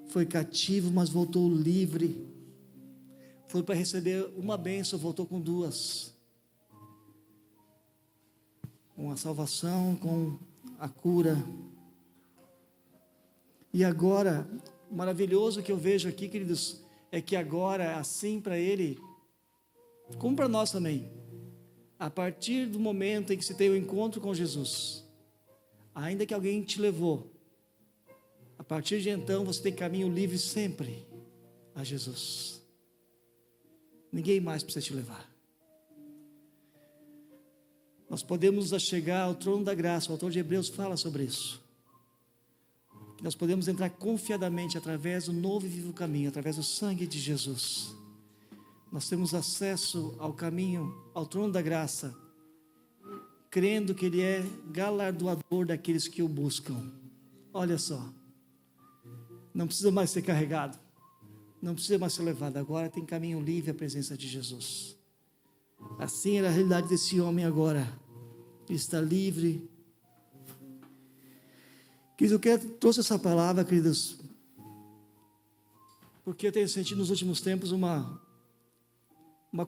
Foi cativo, mas voltou livre. Foi para receber uma bênção, voltou com duas. Com a salvação, com a cura. E agora, o maravilhoso que eu vejo aqui, queridos, é que agora, assim para ele, como para nós também, a partir do momento em que se tem o encontro com Jesus, ainda que alguém te levou, a partir de então você tem caminho livre sempre a Jesus. Ninguém mais precisa te levar. Nós podemos chegar ao trono da graça, o autor de Hebreus fala sobre isso. Que nós podemos entrar confiadamente através do novo e vivo caminho, através do sangue de Jesus. Nós temos acesso ao caminho, ao trono da graça, crendo que Ele é galardoador daqueles que o buscam. Olha só, não precisa mais ser carregado, não precisa mais ser levado, agora tem caminho livre à presença de Jesus. Assim era a realidade desse homem agora, ele está livre. Queridos, eu trouxe essa palavra, queridos, porque eu tenho sentido nos últimos tempos uma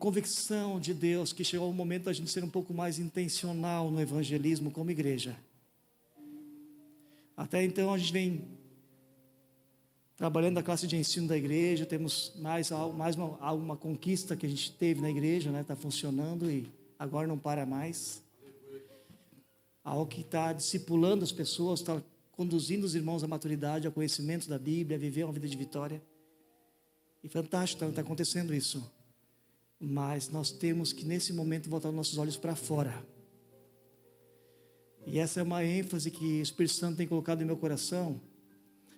convicção de Deus, que chegou o momento da gente ser um pouco mais intencional no evangelismo como igreja. Até então a gente vem trabalhando na classe de ensino da igreja, temos mais uma conquista que a gente teve na igreja, né? Está funcionando e agora não para mais. Algo que está discipulando as pessoas, está conduzindo os irmãos à maturidade, ao conhecimento da Bíblia, a viver uma vida de vitória. E fantástico, está acontecendo isso. Mas nós temos que nesse momento voltar os nossos olhos para fora. E essa é uma ênfase que o Espírito Santo tem colocado em meu coração.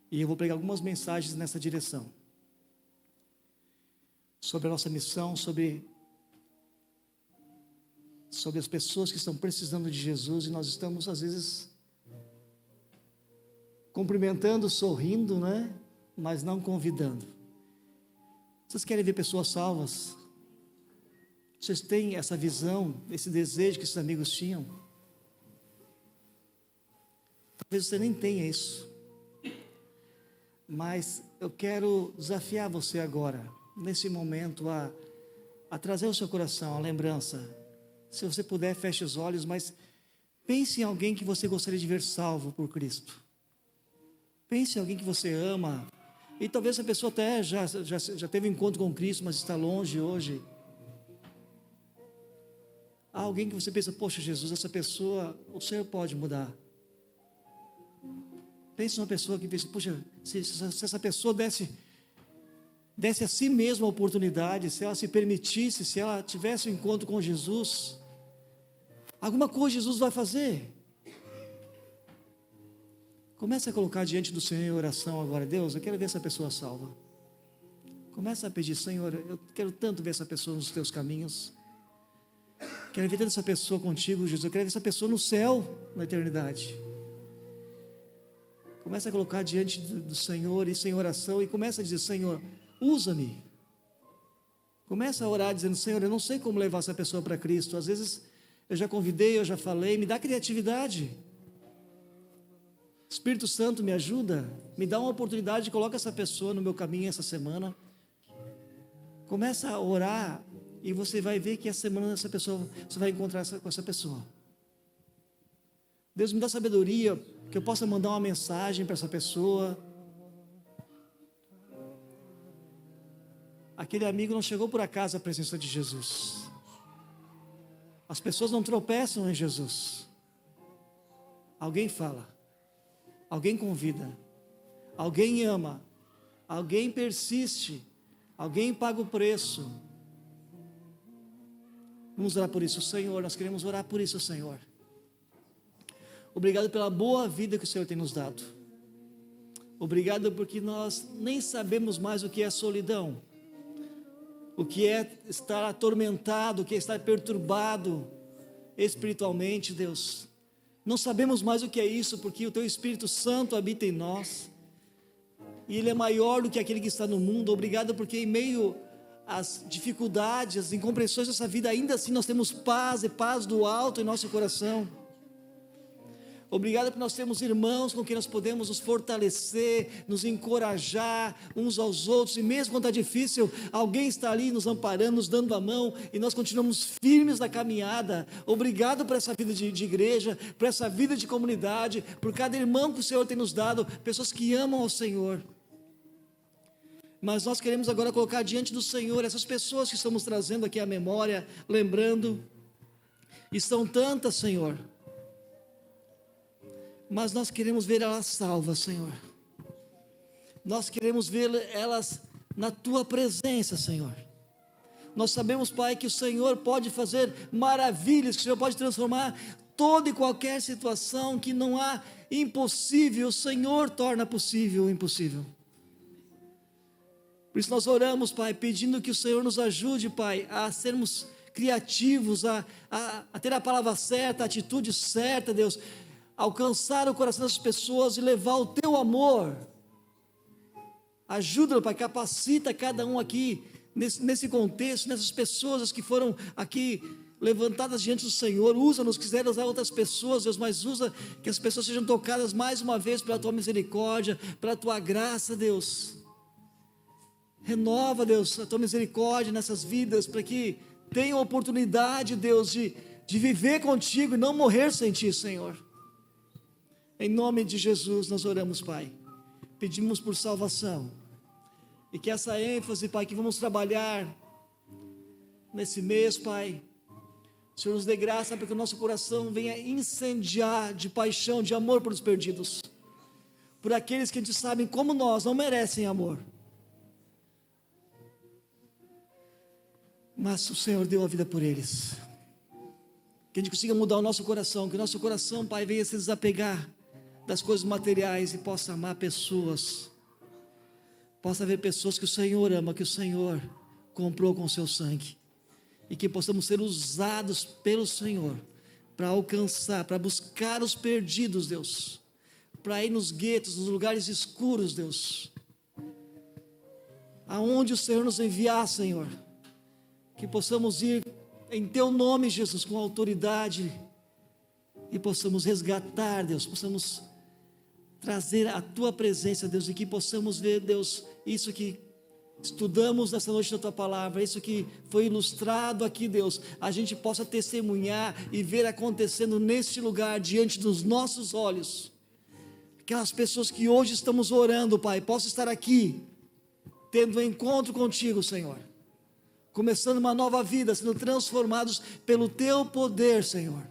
E eu vou pregar algumas mensagens nessa direção. Sobre a nossa missão, sobre as pessoas que estão precisando de Jesus. E nós estamos às vezes cumprimentando, sorrindo, né? Mas não convidando. Vocês querem ver pessoas salvas? Vocês têm essa visão, esse desejo que esses amigos tinham? Talvez você nem tenha isso. Mas eu quero desafiar você agora, nesse momento, a trazer ao seu coração a lembrança. Se você puder, feche os olhos, mas pense em alguém que você gostaria de ver salvo por Cristo. Pense em alguém que você ama. E talvez essa pessoa até já teve um encontro com Cristo, mas está longe hoje. Há alguém que você pensa, poxa Jesus, essa pessoa, o Senhor pode mudar. Pense numa pessoa que pensa, poxa, se essa pessoa desse a si mesma a oportunidade, se ela se permitisse, se ela tivesse um encontro com Jesus, alguma coisa Jesus vai fazer. Comece a colocar diante do Senhor em oração agora. Deus, eu quero ver essa pessoa salva. Comece a pedir, Senhor, eu quero tanto ver essa pessoa nos teus caminhos. Quero ver essa pessoa contigo, Jesus. Eu quero ver essa pessoa no céu, na eternidade. Comece a colocar diante do Senhor, isso em oração, e comece a dizer, Senhor, usa-me. Começa a orar dizendo: Senhor, eu não sei como levar essa pessoa para Cristo. Às vezes eu já convidei, eu já falei, me dá criatividade. Espírito Santo, me ajuda, me dá uma oportunidade, coloca essa pessoa no meu caminho essa semana. Começa a orar e você vai ver que essa semana essa pessoa, você vai encontrar com essa pessoa. Deus, me dá sabedoria, que eu possa mandar uma mensagem para essa pessoa. Aquele amigo não chegou por acaso à presença de Jesus. As pessoas não tropeçam em Jesus. Alguém fala, alguém convida, alguém ama, alguém persiste, alguém paga o preço. Vamos orar por isso, Senhor. Nós queremos orar por isso, Senhor. Obrigado pela boa vida que o Senhor tem nos dado. Obrigado porque nós nem sabemos mais o que é solidão, o que é estar atormentado, o que é estar perturbado espiritualmente, Deus. Não sabemos mais o que é isso, porque o Teu Espírito Santo habita em nós, e Ele é maior do que aquele que está no mundo. Obrigado porque em meio às dificuldades, às incompreensões dessa vida, ainda assim nós temos paz, e paz do alto em nosso coração. Obrigado porque nós temos irmãos com quem nós podemos nos fortalecer, nos encorajar uns aos outros, e mesmo quando está difícil, alguém está ali nos amparando, nos dando a mão, e nós continuamos firmes na caminhada. Obrigado por essa vida de igreja, por essa vida de comunidade, por cada irmão que o Senhor tem nos dado, pessoas que amam ao Senhor. Mas nós queremos agora colocar diante do Senhor essas pessoas que estamos trazendo aqui à memória, lembrando, e são tantas, Senhor, mas nós queremos ver elas salvas, Senhor. Nós queremos ver elas na Tua presença, Senhor. Nós sabemos, Pai, que o Senhor pode fazer maravilhas, que o Senhor pode transformar toda e qualquer situação, que não há impossível, o Senhor torna possível o impossível. Por isso nós oramos, Pai, pedindo que o Senhor nos ajude, Pai, a sermos criativos, a ter a palavra certa, a atitude certa, Deus, alcançar o coração das pessoas e levar o Teu amor. Ajuda, Pai, capacita cada um aqui, nesse contexto, nessas pessoas que foram aqui levantadas diante do Senhor. Usa-nos, quiser usar outras pessoas, Deus, mas usa que as pessoas sejam tocadas mais uma vez pela Tua misericórdia, pela Tua graça, Deus. Renova, Deus, a Tua misericórdia nessas vidas, para que tenham oportunidade, Deus, de viver contigo e não morrer sem Ti, Senhor. Em nome de Jesus nós oramos, Pai. Pedimos por salvação. E que essa ênfase, Pai, que vamos trabalhar nesse mês, Pai, o Senhor nos dê graça para que o nosso coração venha incendiar de paixão, de amor por os perdidos, por aqueles que a gente sabe como nós não merecem amor, mas o Senhor deu a vida por eles. Que a gente consiga mudar o nosso coração, que o nosso coração, Pai, venha se desapegar das coisas materiais e possa amar pessoas, possa ver pessoas que o Senhor ama, que o Senhor comprou com o seu sangue, e que possamos ser usados pelo Senhor para alcançar, para buscar os perdidos, Deus, para ir nos guetos, nos lugares escuros, Deus, aonde o Senhor nos enviar, Senhor, que possamos ir em Teu nome, Jesus, com autoridade, e possamos resgatar, Deus, possamos trazer a Tua presença, Deus, e que possamos ver, Deus, isso que estudamos nessa noite da Tua palavra, isso que foi ilustrado aqui, Deus, a gente possa testemunhar e ver acontecendo neste lugar, diante dos nossos olhos. Aquelas pessoas que hoje estamos orando, Pai, possam estar aqui, tendo um encontro contigo, Senhor, começando uma nova vida, sendo transformados pelo Teu poder, Senhor.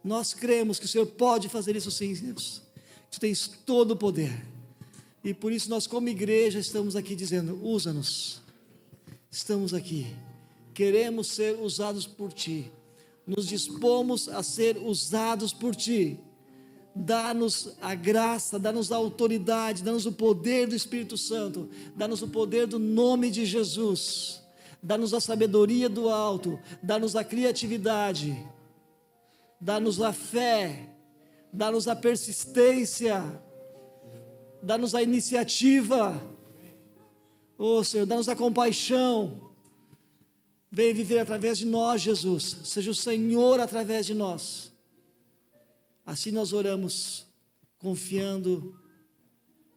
Nós cremos que o Senhor pode fazer isso sim, Deus. Tu tens todo o poder, e por isso nós como igreja estamos aqui dizendo: usa-nos, estamos aqui, queremos ser usados por Ti, nos dispomos a ser usados por Ti. Dá-nos a graça, dá-nos a autoridade, dá-nos o poder do Espírito Santo, dá-nos o poder do nome de Jesus, dá-nos a sabedoria do alto, dá-nos a criatividade, dá-nos a fé, dá-nos a persistência, dá-nos a iniciativa, Senhor, dá-nos a compaixão, Venha viver através de nós, Jesus. Seja o Senhor através de nós. Assim nós oramos, confiando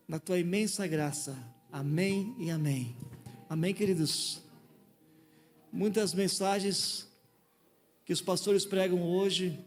na tua imensa graça. Amém e amém. Amém, queridos. Muitas mensagens que os pastores pregam hoje